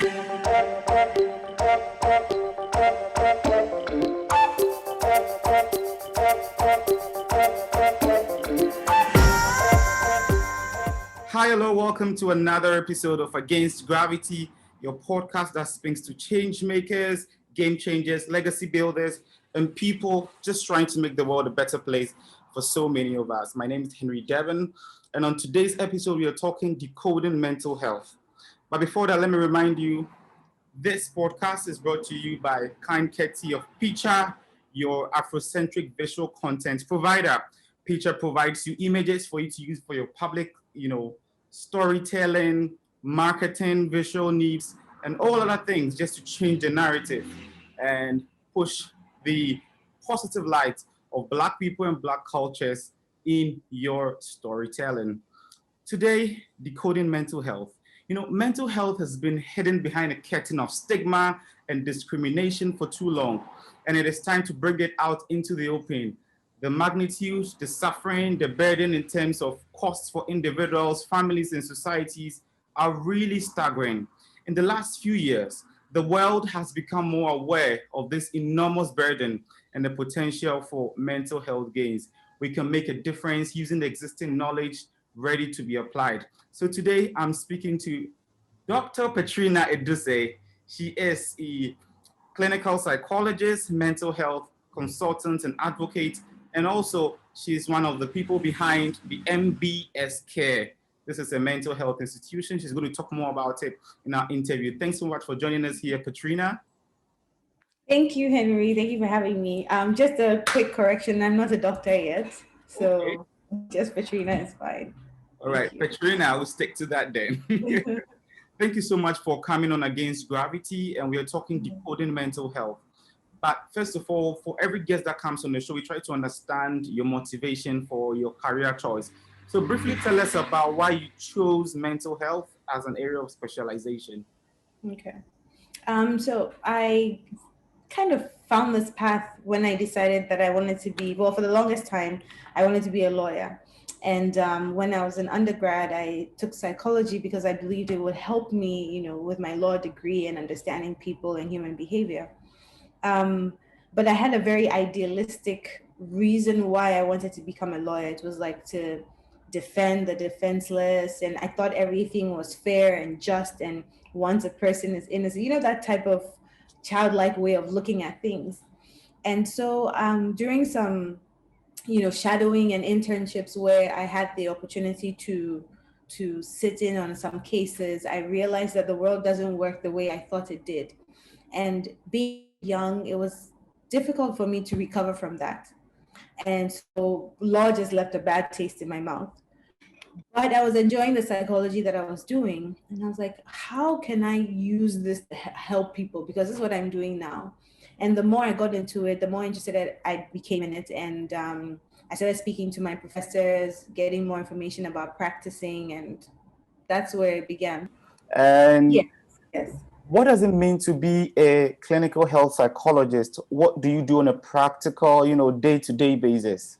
Hi, hello, welcome to another episode of Against Gravity, your podcast that speaks to change makers, game changers, legacy builders, and people just trying to make the world a better place for so many of us. My name is Henry Devon, and on today's episode, we are talking decoding mental health. But before that, let me remind you, this podcast is brought to you by kind courtesy of Petrina, your Afrocentric visual content provider. Petrina provides you images for you to use for your public, storytelling, marketing, visual needs, and all other things just to change the narrative and push the positive light of Black people and Black cultures in your storytelling. Today, decoding mental health. Mental health has been hidden behind a curtain of stigma and discrimination for too long, and it is time to bring it out into the open. The magnitude, the suffering, the burden in terms of costs for individuals, families, and societies are really staggering. In the last few years, the world has become more aware of this enormous burden and the potential for mental health gains. We can make a difference using the existing knowledge ready to be applied. So today I'm speaking to Dr. Petrina Adusei. She is a clinical psychologist, mental health consultant, and advocate. And also, she's one of the people behind the MBS Care. This is a mental health institution. She's going to talk more about it in our interview. Thanks so much for joining us here, Petrina. Thank you, Henry. Thank you for having me. Just a quick correction. I'm not a doctor yet, so just Petrina is fine. All right, Petrina, we'll stick to that then. Thank you so much for coming on Against Gravity, and we are talking decoding mental health. But first of all, for every guest that comes on the show, we try to understand your motivation for your career choice. So briefly tell us about why you chose mental health as an area of specialization. Okay. So I kind of found this path when I decided that I wanted to be, for the longest time, I wanted to be a lawyer. And when I was an undergrad, I took psychology because I believed it would help me, with my law degree and understanding people and human behavior. But I had a very idealistic reason why I wanted to become a lawyer. It was like to defend the defenseless. And I thought everything was fair and just. And once a person is innocent, that type of childlike way of looking at things. And so during some, shadowing and internships where I had the opportunity to sit in on some cases, I realized that the world doesn't work the way I thought it did. And being young, it was difficult for me to recover from that. And so law just left a bad taste in my mouth. But I was enjoying the psychology that I was doing. And I was like, how can I use this to help people? Because this is what I'm doing now. And the more I got into it, the more interested I became in it. And I started speaking to my professors, getting more information about practicing. And that's where it began. And yes. What does it mean to be a clinical health psychologist? What do you do on a practical, day-to-day basis?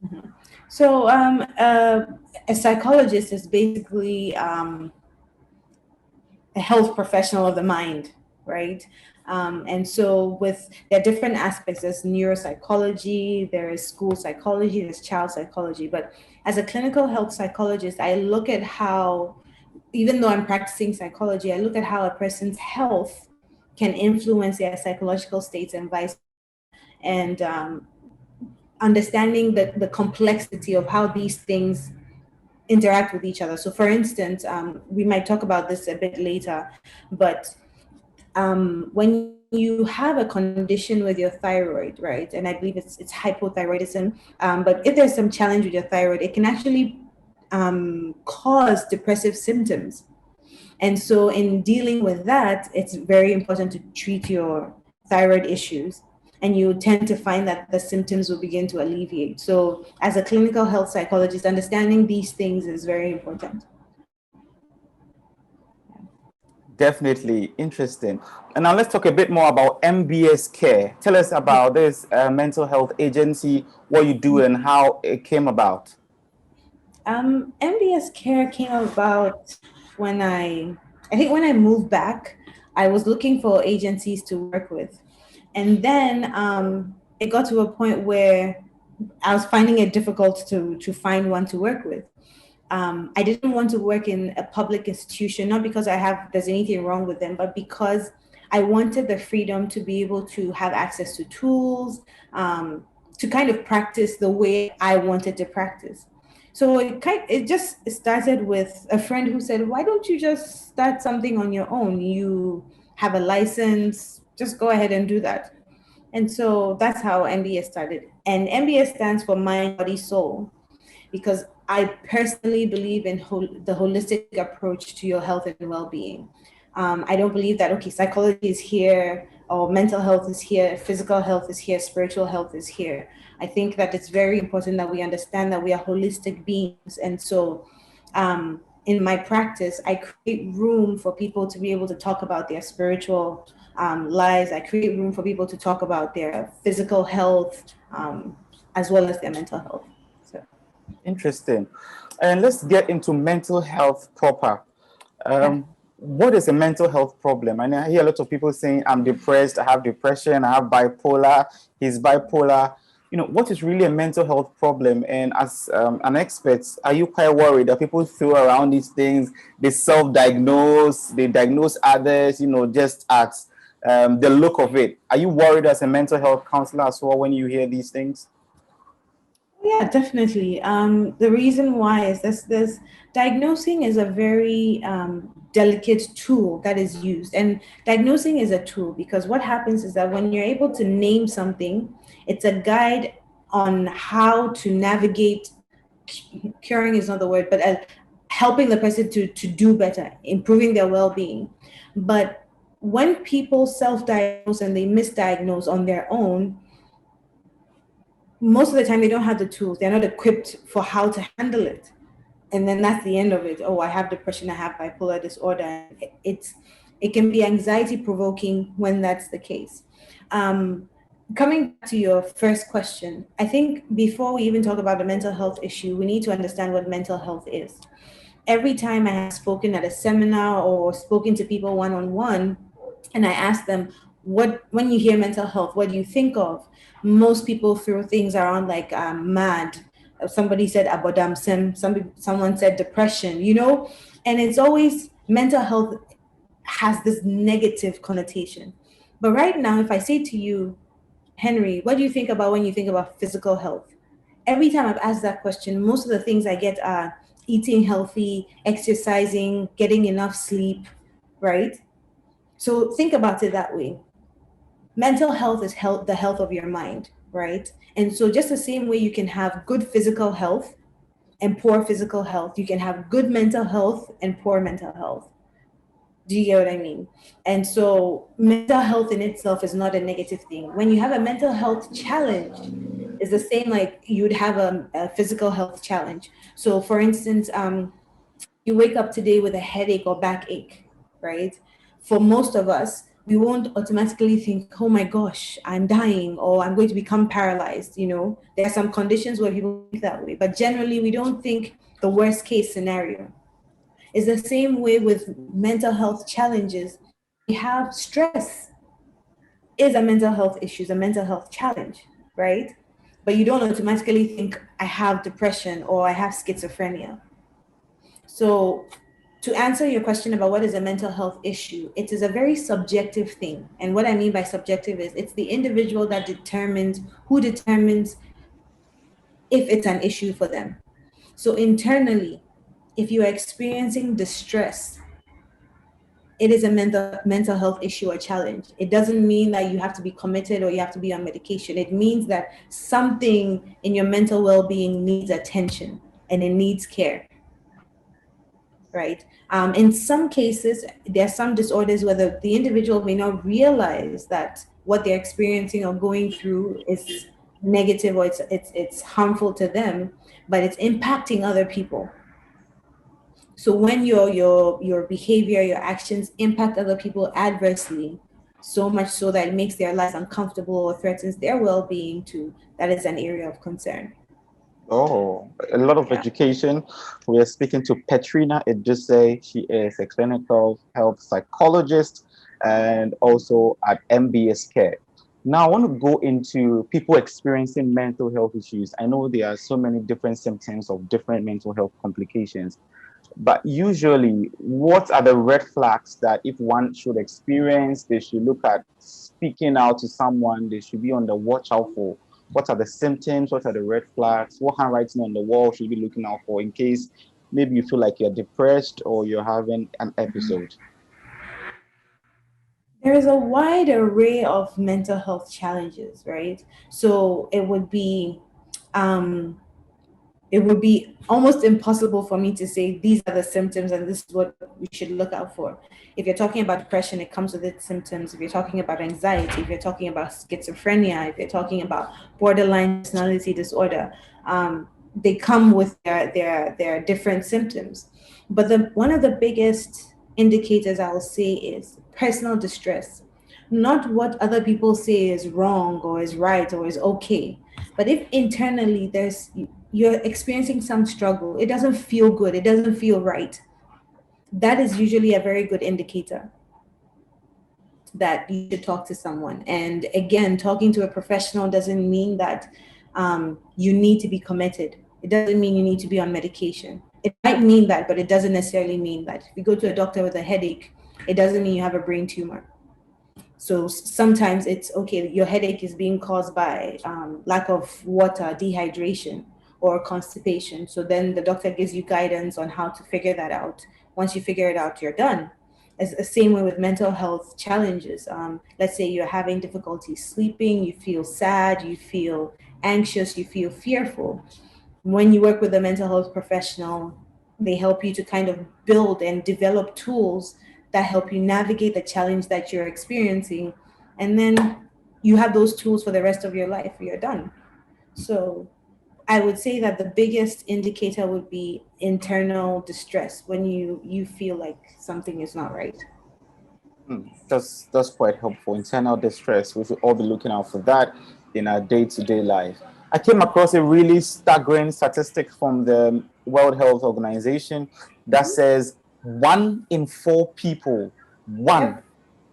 Mm-hmm. So a psychologist is basically a health professional of the mind, right? And so there are different aspects. There's neuropsychology, there is school psychology, there's child psychology. But as a clinical health psychologist, I look at how, even though I'm practicing psychology, I look at how a person's health can influence their psychological states and vice versa. And understanding the complexity of how these things interact with each other. So for instance, we might talk about this a bit later, but when you have a condition with your thyroid, right? And I believe it's hypothyroidism, but if there's some challenge with your thyroid, it can actually cause depressive symptoms. And so in dealing with that, it's very important to treat your thyroid issues. And you tend to find that the symptoms will begin to alleviate. So as a clinical health psychologist, understanding these things is very important. Definitely interesting. And now let's talk a bit more about MBS Care. Tell us about this mental health agency, what you do and how it came about. MBS Care came about when I moved back. I was looking for agencies to work with. And then it got to a point where I was finding it difficult to find one to work with. I didn't want to work in a public institution, not because there's anything wrong with them, but because I wanted the freedom to be able to have access to tools, to kind of practice the way I wanted to practice. So it just started with a friend who said, "Why don't you just start something on your own? You have a license, just go ahead and do that." And so that's how MBS started. And MBS stands for Mind, Body, Soul, because I personally believe in the holistic approach to your health and well-being. I don't believe that, okay, psychology is here, or mental health is here, physical health is here, spiritual health is here. I think that it's very important that we understand that we are holistic beings. And so in my practice, I create room for people to be able to talk about their spiritual lives. I create room for people to talk about their physical health, as well as their mental health. So. Interesting. And let's get into mental health proper. What is a mental health problem? And I hear a lot of people saying, I'm depressed, I have depression, I have bipolar, he's bipolar. What is really a mental health problem? And as an expert, are you quite worried that people throw around these things, they self-diagnose, they diagnose others, just at the look of it? Are you worried as a mental health counselor as well when you hear these things? Yeah, definitely. The reason why is this diagnosing is a very delicate tool that is used. And diagnosing is a tool because what happens is that when you're able to name something, it's a guide on how to navigate. Curing is not the word, but helping the person to do better, improving their well-being. But when people self-diagnose and they misdiagnose on their own, most of the time they don't have the tools. They're not equipped for how to handle it. And then that's the end of it. Oh, I have depression, I have bipolar disorder. It can be anxiety provoking when that's the case. Coming back to your first question, I think before we even talk about the mental health issue, we need to understand what mental health is. Every time I have spoken at a seminar or spoken to people one-on-one, and I ask them, when you hear mental health, what do you think of? Most people throw things around like mad. Somebody said abodamsem, someone said depression, and it's always mental health has this negative connotation. But right now, if I say to you, Henry, what do you think about when you think about physical health? Every time I've asked that question, most of the things I get are eating healthy, exercising, getting enough sleep, right? So think about it that way. Mental health is the health of your mind, right? And so just the same way you can have good physical health and poor physical health, you can have good mental health and poor mental health. Do you get what I mean? And so mental health in itself is not a negative thing. When you have a mental health challenge, it's the same like you would have a physical health challenge. So for instance, you wake up today with a headache or backache, right? For most of us, we won't automatically think, oh my gosh, I'm dying or I'm going to become paralyzed. There are some conditions where people think that way, but generally we don't think the worst case scenario. It's the same way with mental health challenges. We have stress is a mental health issue, is a mental health challenge, right? But you don't automatically think I have depression or I have schizophrenia. So to answer your question about what is a mental health issue, it is a very subjective thing. And what I mean by subjective is it's the individual that determines if it's an issue for them. So internally, if you are experiencing distress, it is a mental health issue or challenge. It doesn't mean that you have to be committed or you have to be on medication. It means that something in your mental well-being needs attention and it needs care. Right. In some cases, there are some disorders where the individual may not realize that what they're experiencing or going through is negative or it's harmful to them, but it's impacting other people. So when your behavior, your actions impact other people adversely, so much so that it makes their lives uncomfortable or threatens their well-being too, that is an area of concern. Oh, a lot of education. We are speaking to Petrina Adusei. She is a clinical health psychologist and also at MBS Care. Now, I want to go into people experiencing mental health issues. I know there are so many different symptoms of different mental health complications, but usually, what are the red flags that if one should experience, they should look at speaking out to someone, they should be on the watch out for? What are the symptoms? What are the red flags? What handwriting on the wall should you be looking out for in case maybe you feel like you're depressed or you're having an episode? There is a wide array of mental health challenges, right? So um, it would be almost impossible for me to say these are the symptoms and this is what we should look out for. If you're talking about depression, it comes with its symptoms. If you're talking about anxiety, if you're talking about schizophrenia, if you're talking about borderline personality disorder, they come with their different symptoms. But one of the biggest indicators I will say is personal distress. Not what other people say is wrong or is right or is okay, but if internally you're experiencing some struggle, it doesn't feel good, it doesn't feel right, that is usually a very good indicator that you should talk to someone. And again, talking to a professional doesn't mean that you need to be committed. It doesn't mean you need to be on medication. It might mean that, but it doesn't necessarily mean that. If you go to a doctor with a headache, it doesn't mean you have a brain tumor. So sometimes it's okay, your headache is being caused by lack of water, dehydration, or constipation. So then the doctor gives you guidance on how to figure that out. Once you figure it out, you're done. It's the same way with mental health challenges. Let's say you're having difficulty sleeping, you feel sad, you feel anxious, you feel fearful. When you work with a mental health professional, they help you to kind of build and develop tools that help you navigate the challenge that you're experiencing. And then you have those tools for the rest of your life. You're done. So I would say that the biggest indicator would be internal distress when you feel like something is not right. That's quite helpful. Internal distress. We should all be looking out for that in our day-to-day life. I came across a really staggering statistic from the World Health Organization that says 1 in 4 people, one Yep.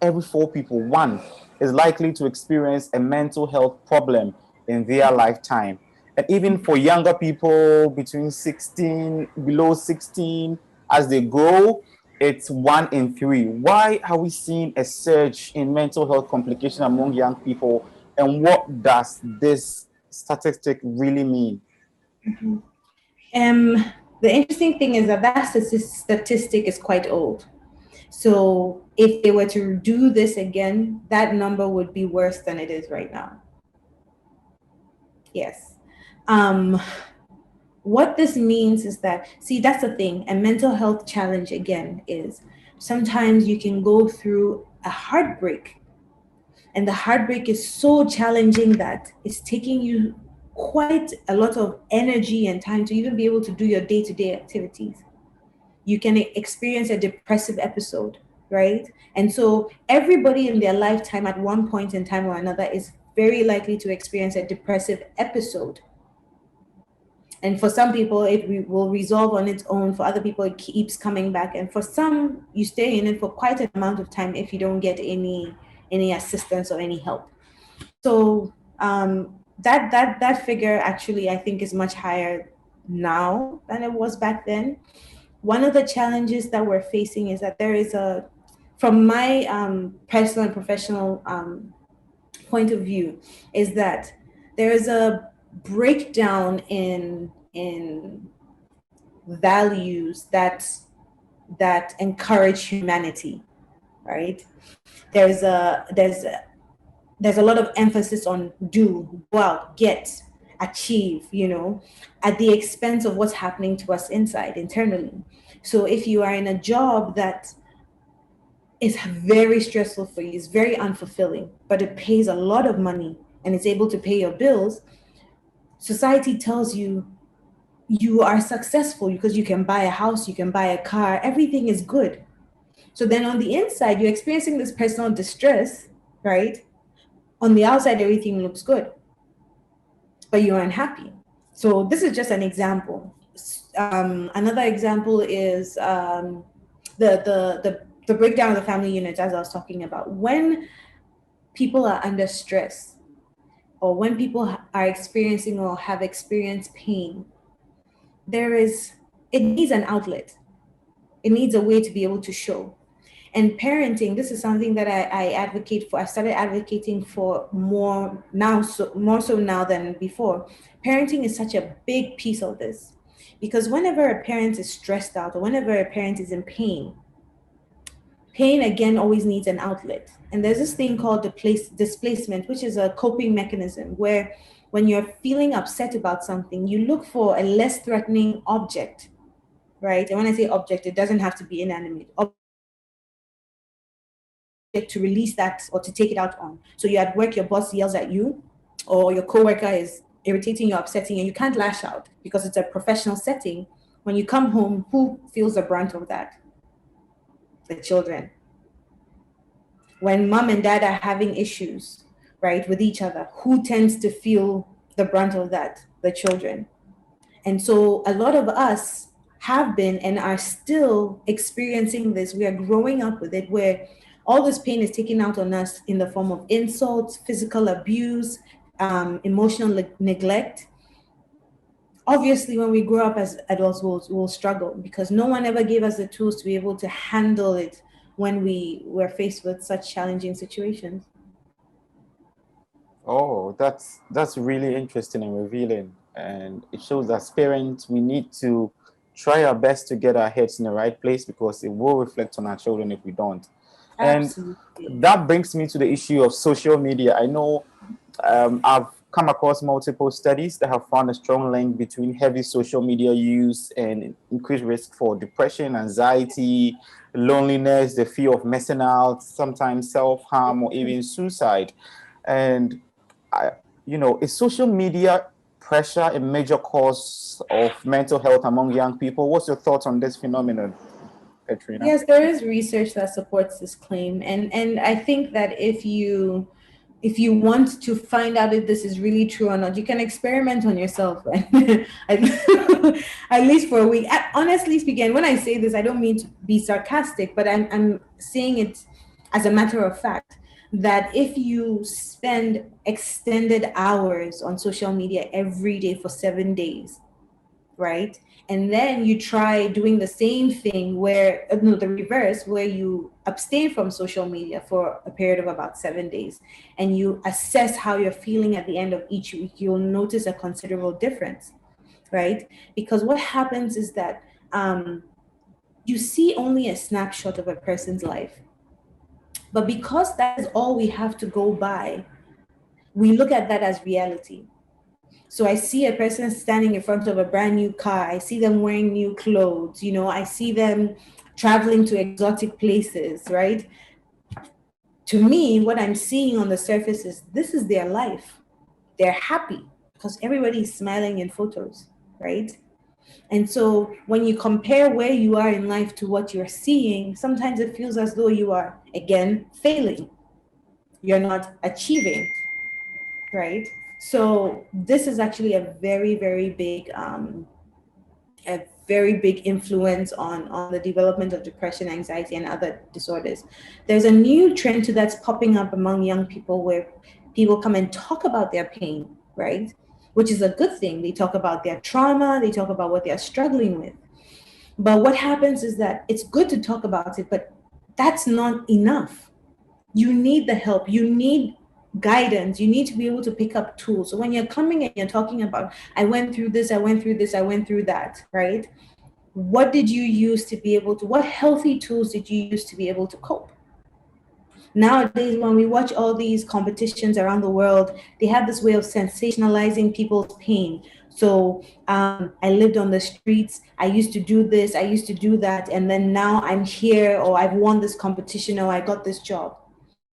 every 4 people, one is likely to experience a mental health problem in their lifetime. And even for younger people between 16, below 16, as they grow, it's 1 in 3. Why are we seeing a surge in mental health complication among young people? And what does this statistic really mean? Um, the interesting thing is that statistic is quite old. So if they were to do this again, that number would be worse than it is right now. Yes. Um, what this means is that, see, that's the thing. A mental health challenge, again, is sometimes you can go through a heartbreak, and the heartbreak is so challenging that it's taking you quite a lot of energy and time to even be able to do your day-to-day activities. You can experience a depressive episode, right? And so everybody in their lifetime at one point in time or another is very likely to experience a depressive episode. And for some people, will resolve on its own. For other people, it keeps coming back. And for some, you stay in it for quite an amount of time if you don't get any assistance or any help. So that figure actually, I think, is much higher now than it was back then. One of the challenges that we're facing is that there is from my personal and professional point of view, is that there is a breakdown in values that encourage humanity, right? There's a lot of emphasis on do, go out, get, achieve, at the expense of what's happening to us inside, internally. So if you are in a job that is very stressful for you, it's very unfulfilling, but it pays a lot of money and it's able to pay your bills, society tells you you are successful because you can buy a house, you can buy a car, everything is good. So then on the inside, you're experiencing this personal distress, right? On the outside, everything looks good, but you're unhappy. So this is just an example. Another example is the the breakdown of the family unit, as I was talking about, when people are under stress, or when people are experiencing or have experienced pain, it needs an outlet. It needs a way to be able to show. And parenting, this is something that I advocate for. I started advocating for more so now than before. Parenting is such a big piece of this, because whenever a parent is stressed out, or whenever a parent is in pain again always needs an outlet. And there's this thing called displacement, which is a coping mechanism where when you're feeling upset about something, you look for a less threatening object, right? And when I say object, it doesn't have to be inanimate. To release that or to take it out on. So you're at work, your boss yells at you, or your coworker is irritating you, upsetting you, and you can't lash out because it's a professional setting. When you come home, who feels the brunt of that? The children. When mom and dad are having issues, right, with each other, who tends to feel the brunt of that? The children. And so a lot of us have been and are still experiencing this. We are growing up with it, where all this pain is taken out on us in the form of insults, physical abuse, emotional neglect. Obviously, when we grow up as adults, we'll struggle because no one ever gave us the tools to be able to handle it when we were faced with such challenging situations. Oh, that's really interesting and revealing. And it shows that as parents, we need to try our best to get our heads in the right place, because it will reflect on our children if we don't. Absolutely. And that brings me to the issue of social media. I know I've come across multiple studies that have found a strong link between heavy social media use and increased risk for depression, anxiety, loneliness, the fear of missing out, sometimes self-harm, or even suicide. And is social media pressure a major cause of mental health among young people? What's your thoughts on this phenomenon, Petrina? Yes, there is research that supports this claim, and I think that if you want to find out if this is really true or not, you can experiment on yourself, right? At least for a week. Honestly speaking, when I say this, I don't mean to be sarcastic, but I'm saying it as a matter of fact, that if you spend extended hours on social media every day for 7 days, right? And then you try doing the same thing the reverse, where you abstain from social media for a period of about 7 days, and you assess how you're feeling at the end of each week, you'll notice a considerable difference, right? Because what happens is that you see only a snapshot of a person's life. But because that is all we have to go by, we look at that as reality. So I see a person standing in front of a brand new car. I see them wearing new clothes. I see them traveling to exotic places, right? To me, what I'm seeing on the surface is this is their life. They're happy because everybody is smiling in photos, right? And so when you compare where you are in life to what you're seeing, sometimes it feels as though you are, again, failing. You're not achieving, right? So this is actually a very, very big influence on the development of depression, anxiety, and other disorders. There's a new trend that's popping up among young people where people come and talk about their pain, right? Which is a good thing. They talk about their trauma, they talk about what they're struggling with. But what happens is that it's good to talk about it, but that's not enough. You need the help. You need guidance. You need to be able to pick up tools. So when you're coming and you're talking about, I went through this, I went through this, I went through that, right? What did you use to be able to, what healthy tools did you use to be able to cope? Nowadays, when we watch all these competitions around the world, they have this way of sensationalizing people's pain. So I lived on the streets, I used to do this, I used to do that, and then now I'm here, or I've won this competition, or I got this job.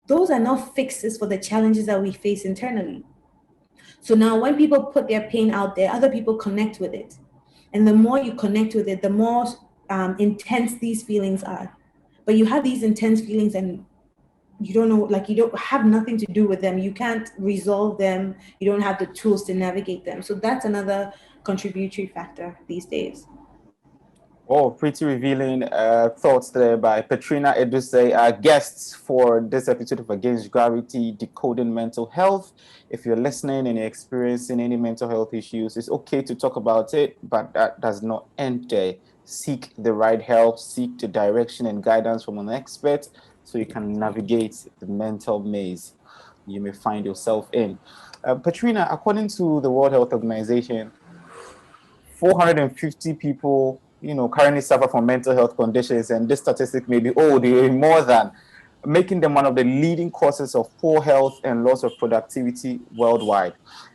Those are not fixes for the challenges that we face internally. So now when people put their pain out there, other people connect with it. And the more you connect with it, the more intense these feelings are. But you have these intense feelings and you don't know, you don't have nothing to do with them. You can't resolve them. You don't have the tools to navigate them. So that's another contributory factor these days. Oh, pretty revealing thoughts there by Petrina Adusei, our guests for this episode of Against Gravity, Decoding Mental Health. If you're listening and you're experiencing any mental health issues, it's okay to talk about it, but that does not end there. Seek the right help, seek the direction and guidance from an expert so you can navigate the mental maze you may find yourself in. Petrina, according to the World Health Organization, 450 people, currently suffer from mental health conditions, and this statistic may be more than, making them one of the leading causes of poor health and loss of productivity worldwide.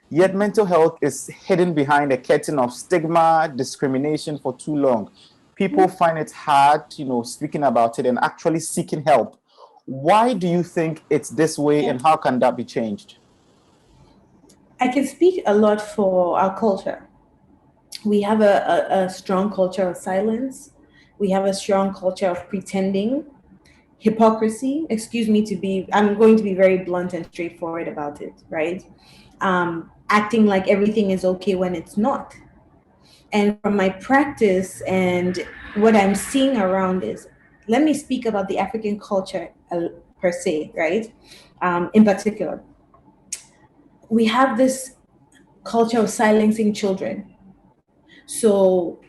Yet mental health is hidden behind a curtain of stigma, discrimination for too long. People find it hard, speaking about it and actually seeking help. Why do you think it's this way, and how can that be changed? I can speak a lot for our culture. We have a strong culture of silence. We have a strong culture of pretending, hypocrisy. I'm going to be very blunt and straightforward about it, right? Acting like everything is okay when it's not. And from my practice and what I'm seeing around is, let me speak about the African culture per se, right? In particular, we have this culture of silencing children. So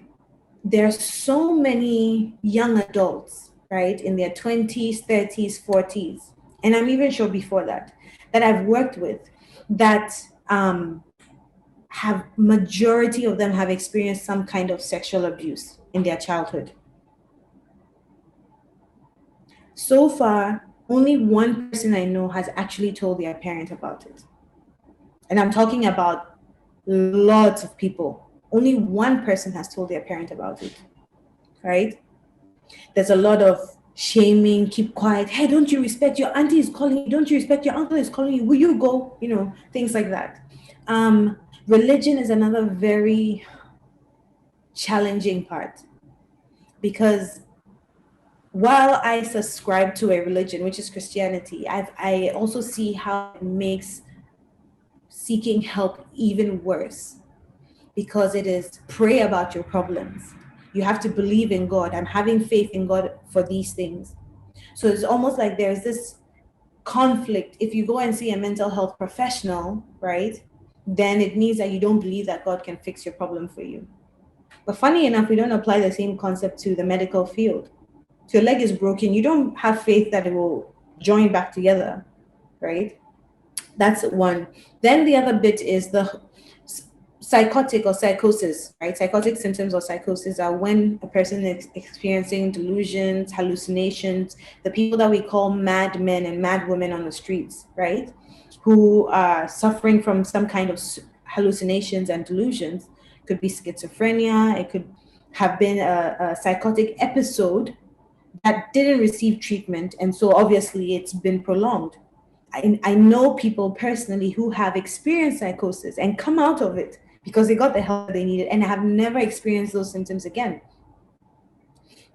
there's so many young adults, right, in their 20s, 30s, 40s, and I'm even sure before that I've worked with that have, majority of them have experienced some kind of sexual abuse in their childhood. So far, only one person I know has actually told their parent about it. And I'm talking about lots of people. Only one person has told their parent about it, right? There's a lot of shaming, keep quiet. Hey, don't you respect your auntie is calling you? Don't you respect your uncle is calling you? Will you go? Things like that. Religion is another very challenging part, because while I subscribe to a religion, which is Christianity, I also see how it makes seeking help even worse, because it is pray about your problems. You have to believe in God. I'm having faith in God for these things. So it's almost like there's this conflict. If you go and see a mental health professional, right, then it means that you don't believe that God can fix your problem for you. But funny enough, we don't apply the same concept to the medical field. If your leg is broken, you don't have faith that it will join back together, right? That's one. Then the other bit is the psychotic or psychosis, right? Psychotic symptoms or psychosis are when a person is experiencing delusions, hallucinations, the people that we call mad men and mad women on the streets, right? Who are suffering from some kind of hallucinations and delusions. It could be schizophrenia. It could have been a psychotic episode that didn't receive treatment. And so obviously it's been prolonged. I know people personally who have experienced psychosis and come out of it because they got the help they needed and have never experienced those symptoms again.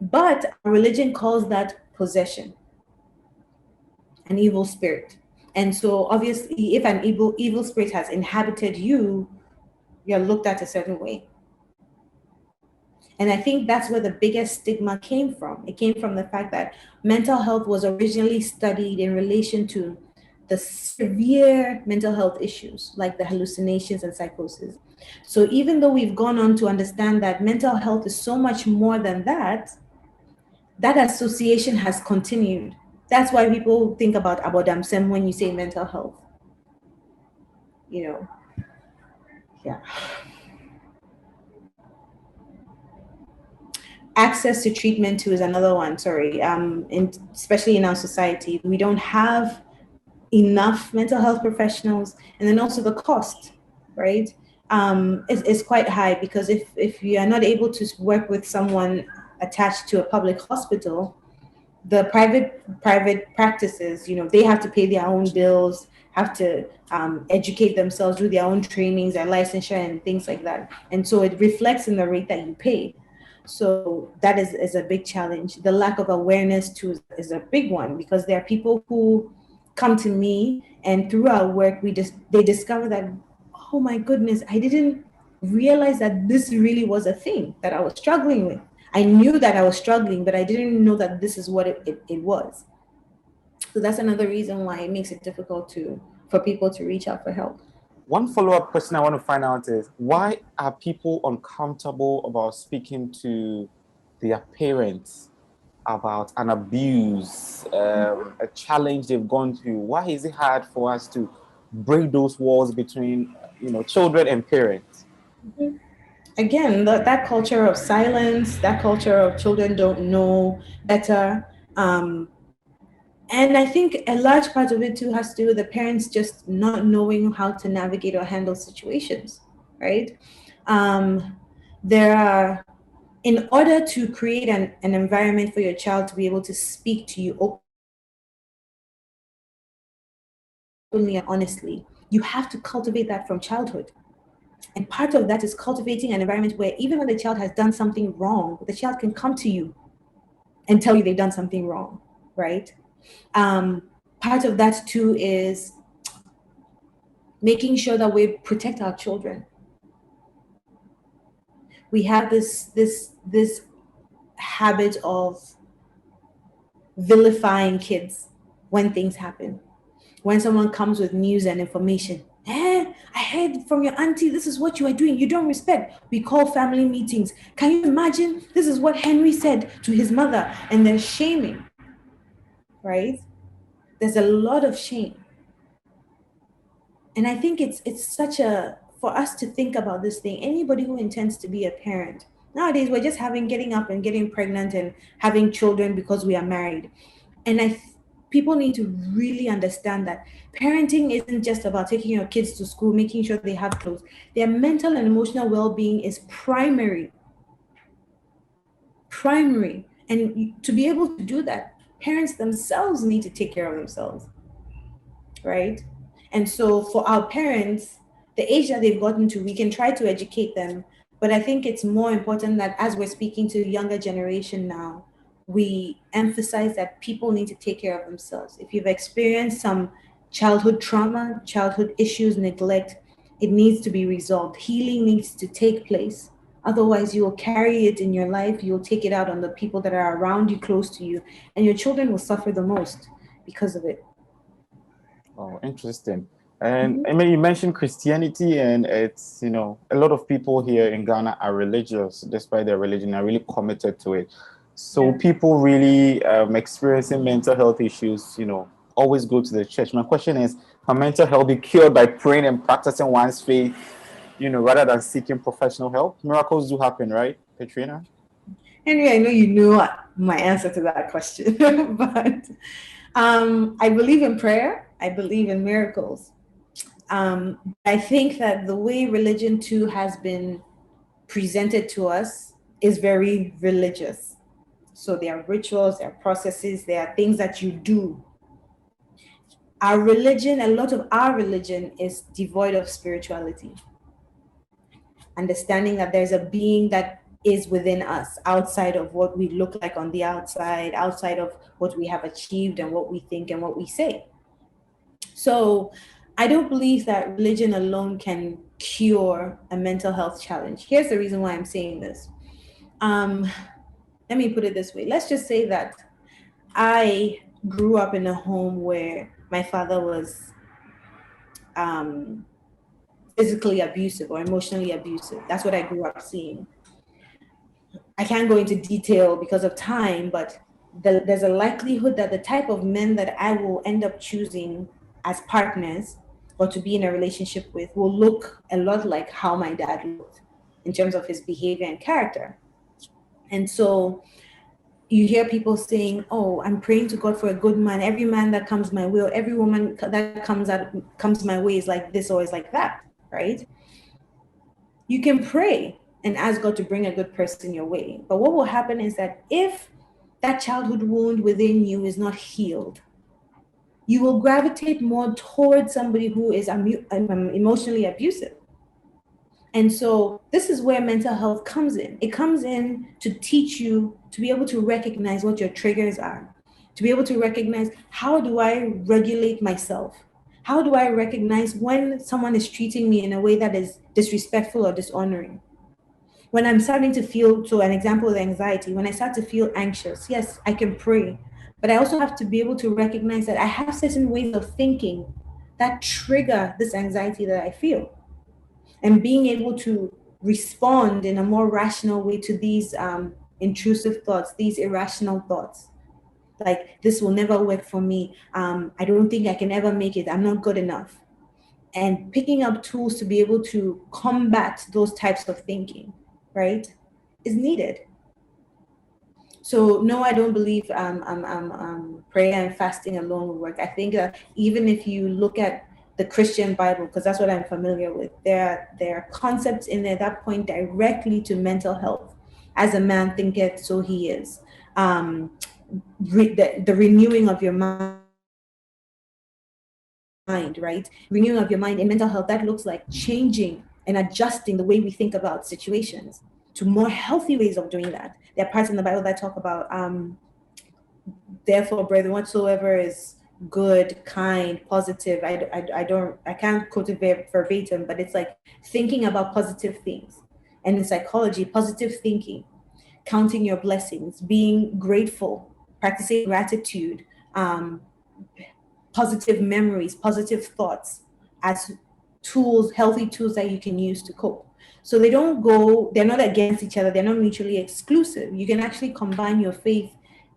But religion calls that possession, an evil spirit. And so obviously if an evil spirit has inhabited you, you're looked at a certain way. And I think that's where the biggest stigma came from. It came from the fact that mental health was originally studied in relation to the severe mental health issues like the hallucinations and psychosis. So even though we've gone on to understand that mental health is so much more than that, that association has continued. That's why people think about abodamsem when you say mental health. Yeah. Access to treatment too is another one. Sorry, especially in our society, we don't have enough mental health professionals, and then also the cost, right? Is quite high, because if you are not able to work with someone attached to a public hospital, the private practices, they have to pay their own bills, have to educate themselves, do their own trainings, their licensure and things like that. And so it reflects in the rate that you pay. So that is a big challenge. The lack of awareness too is a big one, because there are people who come to me and through our work, they discover that, oh my goodness, I didn't realize that this really was a thing that I was struggling with. I knew that I was struggling, but I didn't know that this is what it was. So that's another reason why it makes it difficult for people to reach out for help. One follow-up question I want to find out is, why are people uncomfortable about speaking to their parents about an abuse, a challenge they've gone through? Why is it hard for us to break those walls between, children and parents? Again, that culture of silence, that culture of children don't know better. And I think a large part of it too has to do with the parents just not knowing how to navigate or handle situations, right? In order to create an environment for your child to be able to speak to you openly and honestly, you have to cultivate that from childhood. And part of that is cultivating an environment where even when the child has done something wrong, the child can come to you and tell you they've done something wrong, right? Part of that too is making sure that we protect our children. We have this habit of vilifying kids when things happen. When someone comes with news and information, I heard from your auntie, this is what you are doing. You don't respect. We call family meetings. Can you imagine? This is what Henry said to his mother, and they're shaming, right? There's a lot of shame. And I think it's for us to think about this thing. Anybody who intends to be a parent, nowadays we're just getting up and getting pregnant and having children because we are married. And people need to really understand that parenting isn't just about taking your kids to school, making sure they have clothes. Their mental and emotional well-being is primary. And to be able to do that, parents themselves need to take care of themselves, right? And so for our parents, the age that they've gotten to, we can try to educate them. But I think it's more important that as we're speaking to the younger generation now, we emphasize that people need to take care of themselves. If you've experienced some childhood trauma, childhood issues, neglect, it needs to be resolved. Healing needs to take place. Otherwise, you will carry it in your life. You'll take it out on the people that are around you, close to you, and your children will suffer the most because of it. Oh, interesting. And I mean, you mentioned Christianity, and it's, a lot of people here in Ghana are religious, despite their religion, are really committed to it. So people really experiencing mental health issues, always go to the church. My question is, can mental health be cured by praying and practicing one's faith, rather than seeking professional help? Miracles do happen, right, Petrina? Henry, I know you know my answer to that question, but I believe in prayer. I believe in miracles. I think that the way religion too has been presented to us is very religious. So there are rituals, there are processes, there are things that you do. Our religion, a lot of our religion is devoid of spirituality. Understanding that there's a being that is within us, outside of what we look like on the outside, outside of what we have achieved and what we think and what we say. So I don't believe that religion alone can cure a mental health challenge. Here's the reason why I'm saying this. Let me put it this way. Let's just say that I grew up in a home where my father was physically abusive or emotionally abusive. That's what I grew up seeing. I can't go into detail because of time, but there's a likelihood that the type of men that I will end up choosing as partners or to be in a relationship with will look a lot like how my dad looked in terms of his behavior and character. And so you hear people saying, oh, I'm praying to God for a good man. Every man that comes my way, or every woman that comes my way is like this or is like that, right? You can pray and ask God to bring a good person your way. But what will happen is that if that childhood wound within you is not healed, you will gravitate more towards somebody who is emotionally abusive. And so this is where mental health comes in. It comes in to teach you to be able to recognize what your triggers are, to be able to recognize, how do I regulate myself? How do I recognize when someone is treating me in a way that is disrespectful or dishonoring? when I'm starting to feel, so an example with anxiety, when I start to feel anxious, yes, I can pray, but I also have to be able to recognize that I have certain ways of thinking that trigger this anxiety that I feel. And being able to respond in a more rational way to these intrusive thoughts, these irrational thoughts. Like, this will never work for me. I don't think I can ever make it. I'm not good enough. And picking up tools to be able to combat those types of thinking, right, is needed. So no, I don't believe prayer and fasting alone will work. I think that even if you look at the Christian Bible, because that's what I'm familiar with, there are concepts in there that point directly to mental health. As a man thinketh, so he is. The renewing of your mind, right? Renewing of your mind in mental health, that looks like changing and adjusting the way we think about situations to more healthy ways of doing that. There are parts in the Bible that talk about, therefore, brethren, whatsoever is good, kind, positive. I can't quote it verbatim, but it's like thinking about positive things. And in psychology, positive thinking, counting your blessings, being grateful, practicing gratitude, positive memories, positive thoughts as tools, healthy tools that you can use to cope. So they're not against each other, they're not mutually exclusive. You can actually combine your faith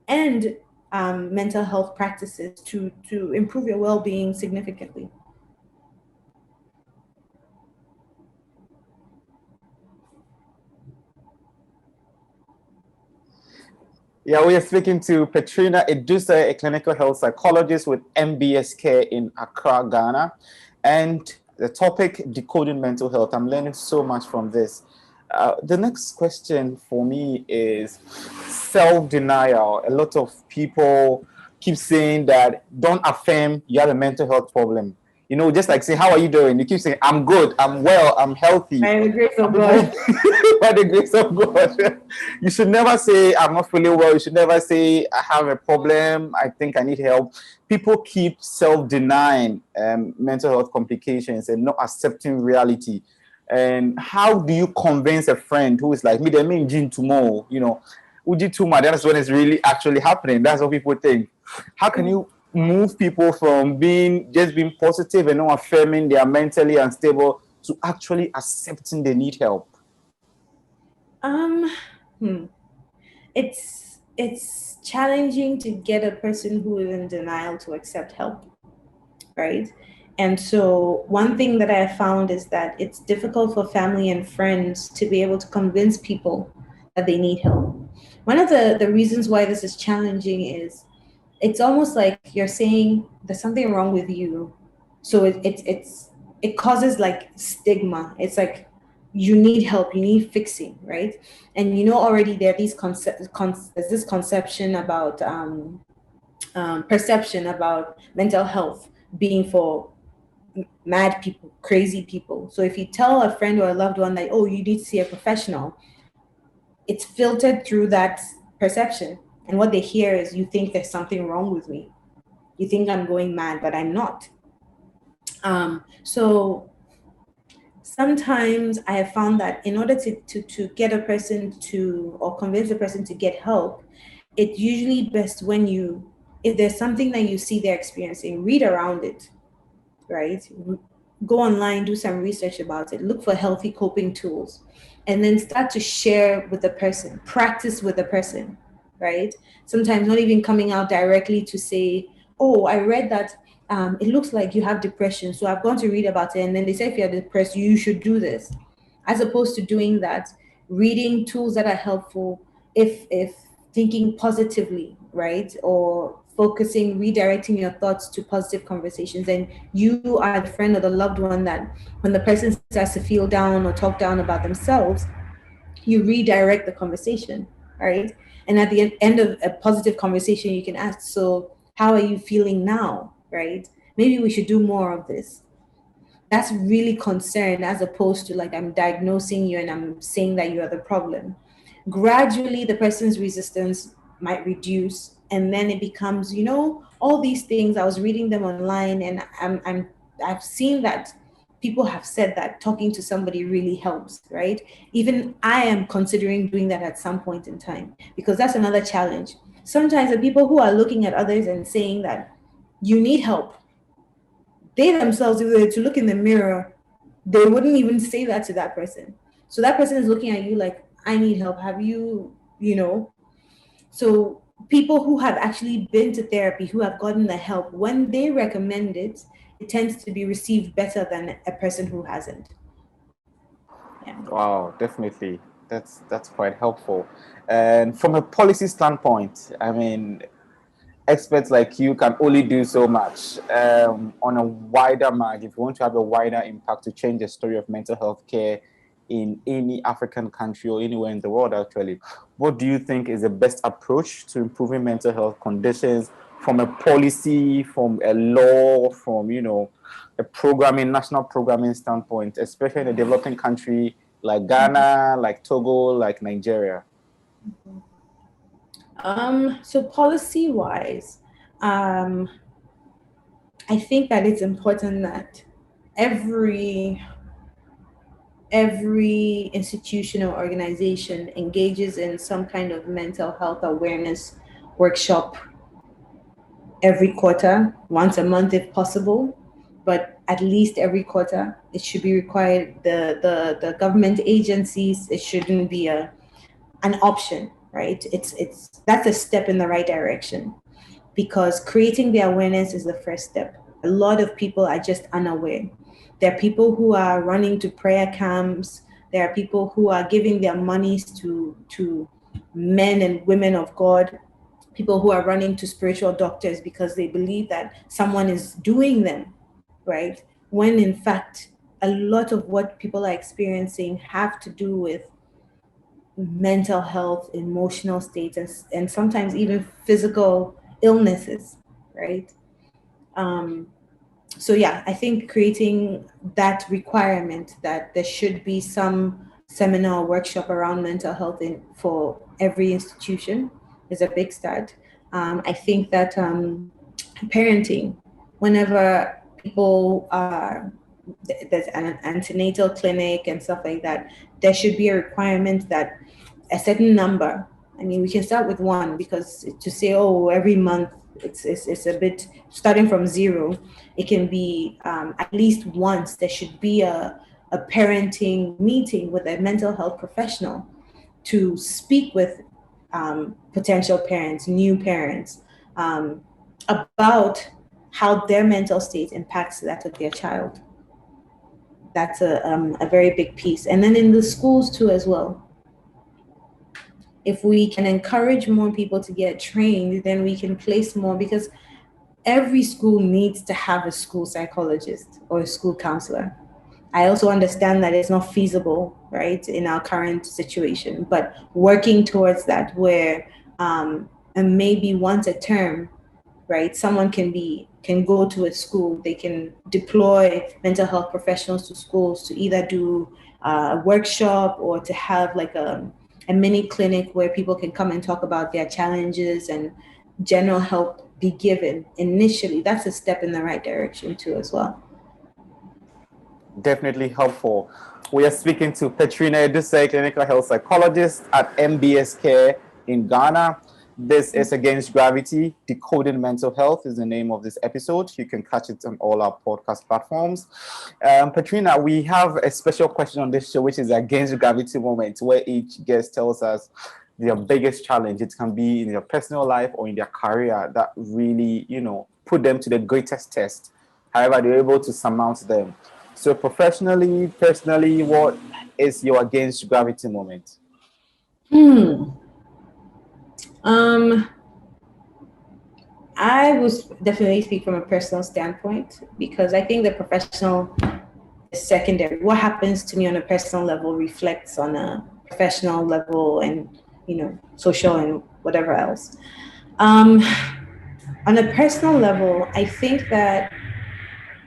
and mental health practices to improve your well-being significantly. Yeah, we are speaking to Petrina Adusei, a clinical health psychologist with MBS Care in Accra, Ghana. And the topic, decoding mental health. I'm learning so much from this. The next question for me is self-denial. A lot of people keep saying that don't affirm you have a mental health problem. You know, just like say, how are you doing? You keep saying, I'm good, I'm well, I'm healthy. By the grace of God. By the grace of God. You should never say, I'm not feeling well. You should never say, I have a problem, I think I need help. People keep self-denying mental health complications and not accepting reality. And how do you convince a friend who is like, me, they mean gym tomorrow, you know, Uji Tuma, that's when it's really actually happening. That's what people think. How can you move people from being positive and not affirming they are mentally unstable to actually accepting they need help? It's challenging to get a person who is in denial to accept help, right? And so one thing that I found is that it's difficult for family and friends to be able to convince people that they need help. One of the reasons why this is challenging is it's almost like you're saying there's something wrong with you. So it causes like stigma. It's like you need help, you need fixing, right? And you know already there are these there's this conception about perception about mental health being for mad people, crazy people. So if you tell a friend or a loved one that, oh, you need to see a professional, it's filtered through that perception. And what they hear is, you think there's something wrong with me. You think I'm going mad, but I'm not. So sometimes I have found that in order to get a person to, or convince a person to get help, it's usually best when if there's something that you see they're experiencing, read around it, right? Go online, do some research about it, look for healthy coping tools, and then start to share with the person, practice with the person, right? Sometimes not even coming out directly to say, oh, I read that it looks like you have depression, so I've gone to read about it, and then they say if you're depressed, you should do this. As opposed to doing that, reading tools that are helpful, if thinking positively, right? Or focusing, redirecting your thoughts to positive conversations. And you are the friend or the loved one that when the person starts to feel down or talk down about themselves, you redirect the conversation, right? And at the end of a positive conversation, you can ask, so how are you feeling now, right? Maybe we should do more of this. That's really concern, as opposed to like, I'm diagnosing you and I'm saying that you are the problem. Gradually, the person's resistance might reduce, and then it becomes, all these things. I was reading them online, and I've seen that people have said that talking to somebody really helps, right? Even I am considering doing that at some point in time, because that's another challenge. Sometimes the people who are looking at others and saying that you need help, they themselves, if they were to look in the mirror, they wouldn't even say that to that person. So that person is looking at you like, I need help. Have you, So people who have actually been to therapy, who have gotten the help, when they recommend it, it tends to be received better than a person who hasn't. Yeah. Wow, definitely. That's quite helpful. And from a policy standpoint, I mean, experts like you can only do so much on a wider mark. If you want to have a wider impact to change the story of mental health care in any African country or anywhere in the world, actually, what do you think is the best approach to improving mental health conditions from a policy, from a law, from a programming, national programming standpoint, especially in a developing country like Ghana, like Togo, like Nigeria? So policy-wise, I think that it's important that every institution or organization engages in some kind of mental health awareness workshop every quarter, once a month if possible, but at least every quarter. It should be required. The government agencies, it shouldn't be an option, right? That's a step in the right direction, because creating the awareness is the first step. A lot of people are just unaware. There are people who are running to prayer camps. There are people who are giving their monies to men and women of God, people who are running to spiritual doctors because they believe that someone is doing them, right? When in fact, a lot of what people are experiencing have to do with mental health, emotional states, and sometimes even physical illnesses, right? So yeah, I think creating that requirement that there should be some seminar or workshop around mental health for every institution is a big start. I think that parenting, whenever people are, there's an antenatal clinic and stuff like that, there should be a requirement that a certain number, I mean, we can start with one, because to say, oh, every month, it's a bit, starting from zero. It can be at least once there should be a parenting meeting with a mental health professional to speak with potential parents, new parents, about how their mental state impacts that of their child. That's a very big piece. And then in the schools too as well. If we can encourage more people to get trained, then we can place more, because every school needs to have a school psychologist or a school counselor. I also understand that it's not feasible, right, in our current situation, but working towards that, where and maybe once a term, right, someone can go to a school, they can deploy mental health professionals to schools to either do a workshop or to have like a mini clinic where people can come and talk about their challenges, and general help be given initially. That's a step in the right direction too as well. Definitely helpful. We are speaking to Petrina Adusei, clinical health psychologist at MBS Care in Ghana. This is Against Gravity. Decoding Mental Health is the name of this episode. You can catch it on all our podcast platforms. Petrina, we have a special question on this show, which is Against Gravity moment, where each guest tells us their biggest challenge. It can be in their personal life or in their career that really, put them to the greatest test. However, they're able to surmount them. So professionally, personally, what is your Against Gravity moment? I will definitely speak from a personal standpoint, because I think the professional is secondary. What happens to me on a personal level reflects on a professional level, and social and whatever else. On a personal level, I think that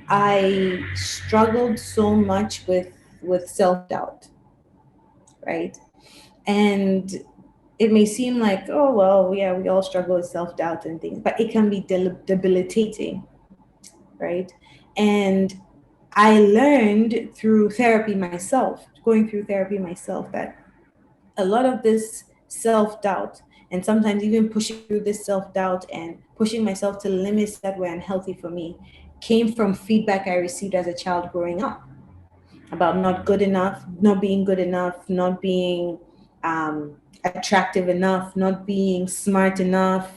I struggled so much with self-doubt, right? And it may seem like, oh, well, yeah, we all struggle with self-doubt and things, but it can be debilitating, right? And I learned through therapy myself, going through therapy myself, that a lot of this self-doubt, and sometimes even pushing through this self-doubt and pushing myself to limits that were unhealthy for me, came from feedback I received as a child growing up about not good enough, not being good enough, not being attractive enough, not being smart enough,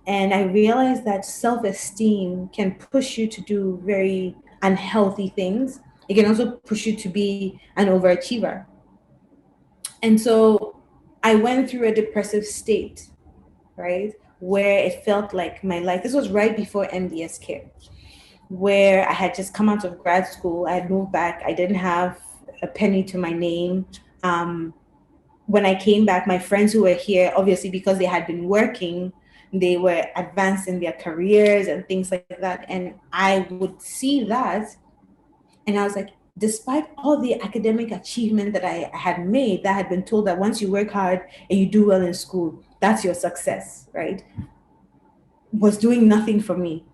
And I realized that self-esteem can push you to do very unhealthy things. It can also push you to be an overachiever. And so I went through a depressive state, right? Where it felt like my life, this was right before MBS Care, where I had just come out of grad school. I had moved back. I didn't have a penny to my name. When I came back, my friends who were here, obviously because they had been working, they were advanced in their careers and things like that. And I would see that, and I was like, despite all the academic achievement that I had made, that I had been told that once you work hard and you do well in school, that's your success, right? Was doing nothing for me.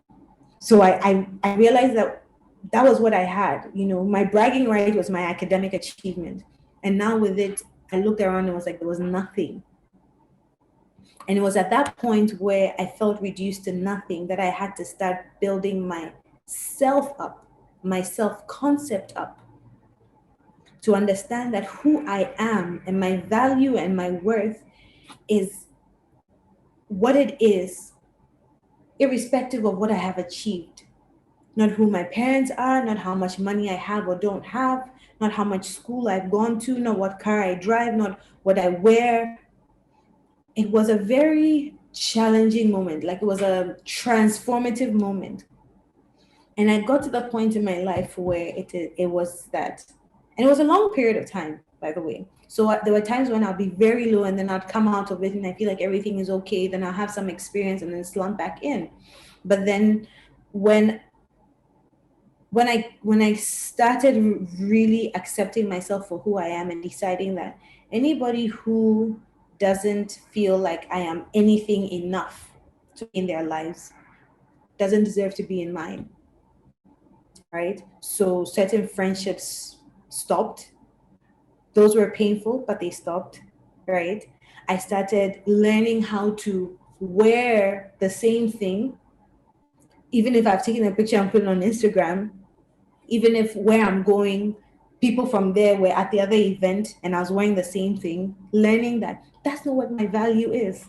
So I realized that was what I had. My bragging right was my academic achievement. And now with it, I looked around and was like, there was nothing. And it was at that point where I felt reduced to nothing that I had to start building myself up, my self-concept up, to understand that who I am and my value and my worth is what it is, irrespective of what I have achieved. Not who my parents are, not how much money I have or don't have, not how much school I've gone to, not what car I drive, not what I wear. It was a very challenging moment. Like, it was a transformative moment. And I got to the point in my life where it was that, and it was a long period of time, by the way. So there were times when I'll be very low and then I'd come out of it and I feel like everything is okay. Then I'll have some experience and then slump back in. But then when I started really accepting myself for who I am and deciding that anybody who doesn't feel like I am anything enough to be in their lives doesn't deserve to be in mine, right? So certain friendships stopped. Those were painful, but they stopped, right? I started learning how to wear the same thing, even if I've taken a picture and put it on Instagram, even if where I'm going, people from there were at the other event and I was wearing the same thing, learning that that's not what my value is.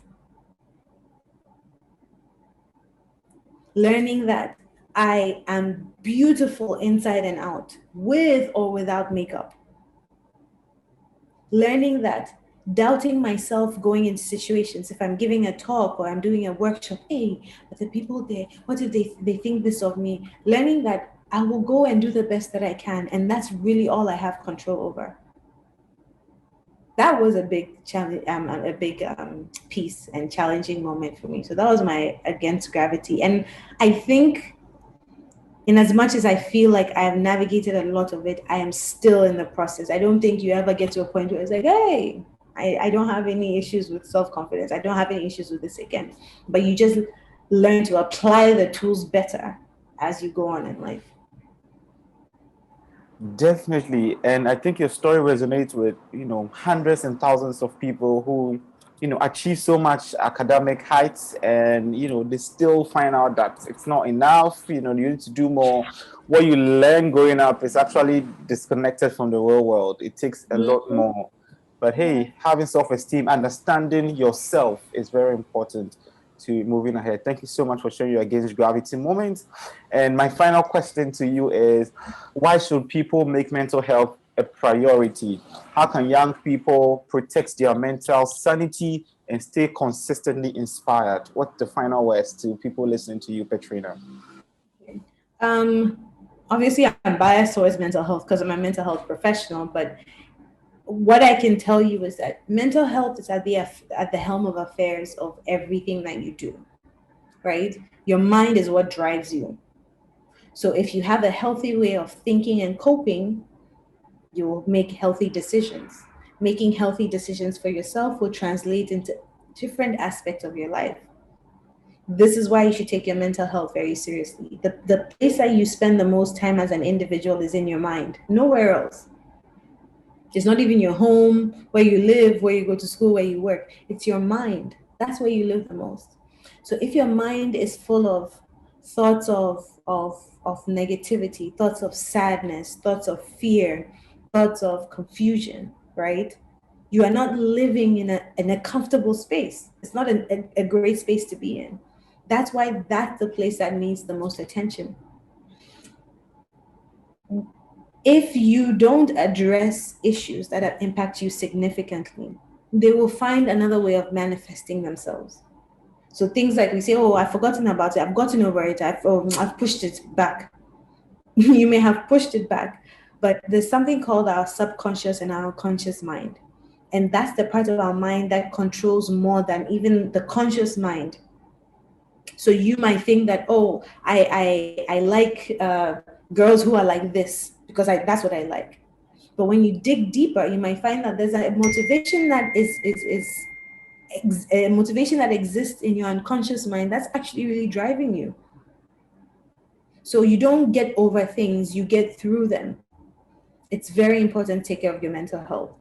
Learning that I am beautiful inside and out, with or without makeup. Learning that doubting myself going into situations, if I'm giving a talk or I'm doing a workshop, hey, but the people there, what do they think this of me? Learning that I will go and do the best that I can. And that's really all I have control over. That was a big challenge, a big piece and challenging moment for me. So that was my against gravity. And I think in as much as I feel like I have navigated a lot of it, I am still in the process. I don't think you ever get to a point where it's like, hey, I don't have any issues with self-confidence. I don't have any issues with this again. But you just learn to apply the tools better as you go on in life. Definitely. And I think your story resonates with, hundreds and thousands of people who, achieve so much academic heights and, they still find out that it's not enough. You need to do more. What you learn growing up is actually disconnected from the real world. It takes a lot more. But hey, having self-esteem, understanding yourself is very important to moving ahead. Thank you so much for sharing your against gravity moment. And my final question to you is, why should people make mental health a priority? How can young people protect their mental sanity and stay consistently inspired? What's the final words to people listening to you, Petrina? Obviously, I'm biased towards mental health because I'm a mental health professional, but what I can tell you is that mental health is at the helm of affairs of everything that you do, right? Your mind is what drives you. So if you have a healthy way of thinking and coping, you will make healthy decisions. Making healthy decisions for yourself will translate into different aspects of your life. This is why you should take your mental health very seriously. The place that you spend the most time as an individual is in your mind, nowhere else. It's not even your home, where you live, where you go to school, where you work. It's your mind. That's where you live the most. So if your mind is full of thoughts of negativity, thoughts of sadness, thoughts of fear, thoughts of confusion, right? You are not living in a comfortable space. It's not a great space to be in. That's why that's the place that needs the most attention. If you don't address issues that impact you significantly, they will find another way of manifesting themselves. So things like we say, oh, I've forgotten about it, I've gotten over it, I've pushed it back. You may have pushed it back, but there's something called our subconscious and our conscious mind. And that's the part of our mind that controls more than even the conscious mind. So you might think that, oh, I like girls who are like this because that's what I like. But when you dig deeper, you might find that there's a motivation that is a motivation that exists in your unconscious mind that's actually really driving you. So you don't get over things, you get through them. It's very important to take care of your mental health.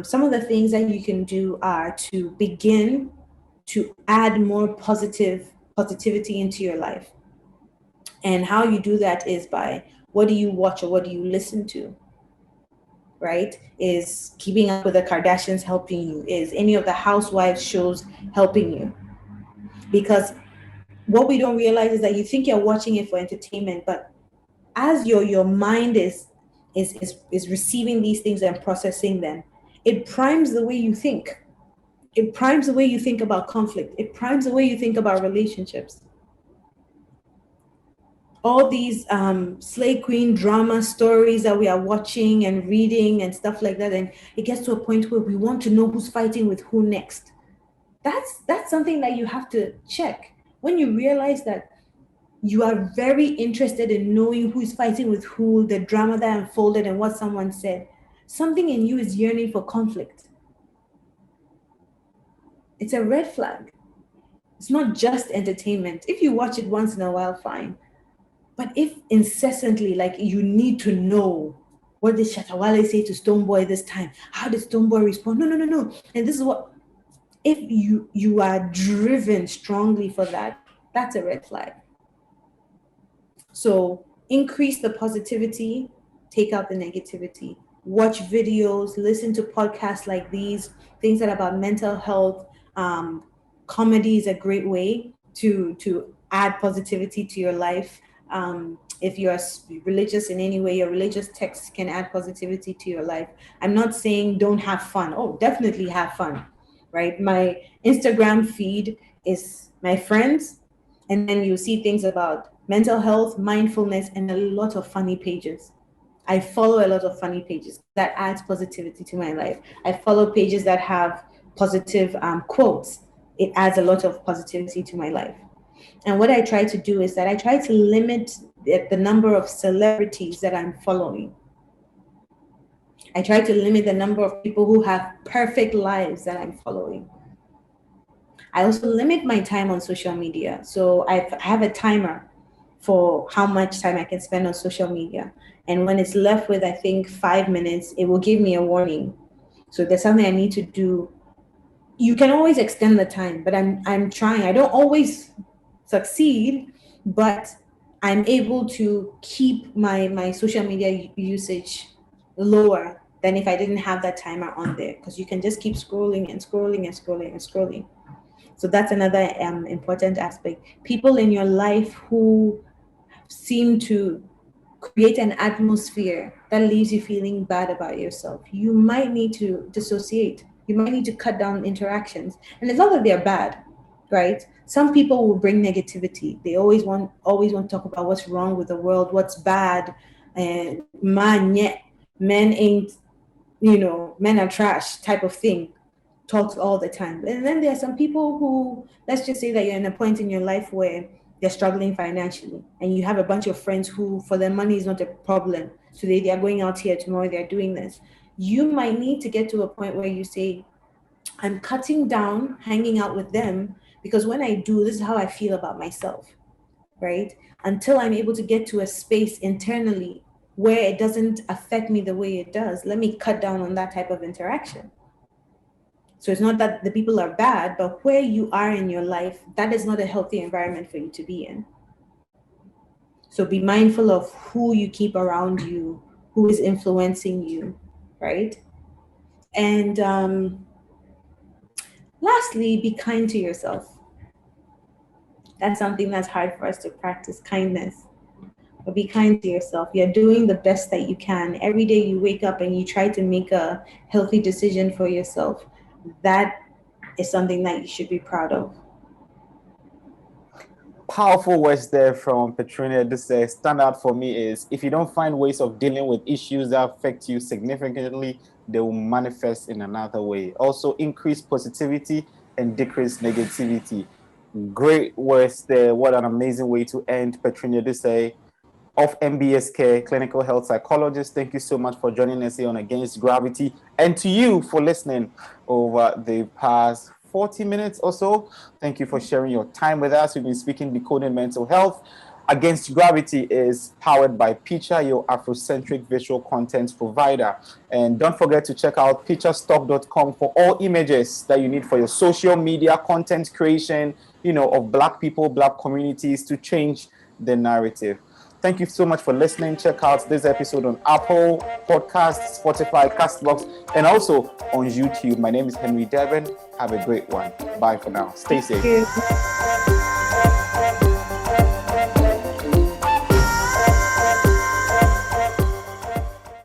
Some of the things that you can do are to begin to add more positivity into your life. And how you do that is by what do you watch or what do you listen to, right? Is Keeping Up with the Kardashians helping you? Is any of the housewives shows helping you? Because what we don't realize is that you think you're watching it for entertainment, but as your mind is receiving these things and processing them, it primes the way you think. It primes the way you think about conflict. It primes the way you think about relationships. All these slay queen drama stories that we are watching and reading and stuff like that, and it gets to a point where we want to know who's fighting with who next. That's something that you have to check. When you realize that you are very interested in knowing who's fighting with who, the drama that unfolded and what someone said, something in you is yearning for conflict. It's a red flag. It's not just entertainment. If you watch it once in a while, fine. But if incessantly, like you need to know, what did Shatawale say to Stonebwoy this time? How did Stonebwoy respond? No. And this is what, if you are driven strongly for that, that's a red flag. So increase the positivity, take out the negativity. Watch videos, listen to podcasts like these, things that are about mental health. Comedy is a great way to add positivity to your life. If you're religious in any way, your religious texts can add positivity to your life. I'm not saying don't have fun. Oh, definitely have fun, right? My Instagram feed is my friends, and then you see things about mental health, mindfulness, and a lot of funny pages. I follow a lot of funny pages that adds positivity to my life. I follow pages that have positive quotes. It adds a lot of positivity to my life. And what I try to do is that I try to limit the number of celebrities that I'm following. I try to limit the number of people who have perfect lives that I'm following. I also limit my time on social media. So I have a timer for how much time I can spend on social media. And when it's left with, I think, 5 minutes, it will give me a warning. So there's something I need to do. You can always extend the time, but I'm trying. I don't always succeed, but I'm able to keep my social media usage lower than if I didn't have that timer on there, because you can just keep scrolling and scrolling and scrolling and scrolling. So that's another important aspect. People in your life who seem to create an atmosphere that leaves you feeling bad about yourself, you might need to dissociate. You might need to cut down interactions. And it's not that they're bad, right? Some people will bring negativity. They always want to talk about what's wrong with the world, what's bad, and men ain't, men are trash type of thing. Talks all the time. And then there are some people who, let's just say that you're in a point in your life where they're struggling financially, and you have a bunch of friends who, for their money is not a problem. So they are going out here tomorrow, they're doing this. You might need to get to a point where you say, I'm cutting down hanging out with them Because when I do, this is how I feel about myself, right? Until I'm able to get to a space internally where it doesn't affect me the way it does, let me cut down on that type of interaction. So it's not that the people are bad, but where you are in your life, that is not a healthy environment for you to be in. So be mindful of who you keep around you, who is influencing you, right? And lastly, be kind to yourself. That's something that's hard for us to practice, kindness. But be kind to yourself. You're doing the best that you can. Every day you wake up and you try to make a healthy decision for yourself. That is something that you should be proud of. Powerful words there from Petrina Adusei. Stand out for me is, if you don't find ways of dealing with issues that affect you significantly, they will manifest in another way. Also, increase positivity and decrease negativity. Great words there. What an amazing way to end. Petrina Adusei of MBS Care, clinical health psychologist. Thank you so much for joining us here on Against Gravity, and to you for listening over the past 40 minutes or so. Thank you for sharing your time with us. We've been speaking Decoding Mental Health. Against Gravity is powered by Picture, your Afrocentric visual content provider. And don't forget to check out picturestock.com for all images that you need for your social media content creation, of Black people, Black communities, to change the narrative. Thank you so much for listening. Check out this episode on Apple Podcasts, Spotify, Castbox, and also on YouTube. My name is Henry Devon. Have a great one. Bye for now. Stay safe. Thank you.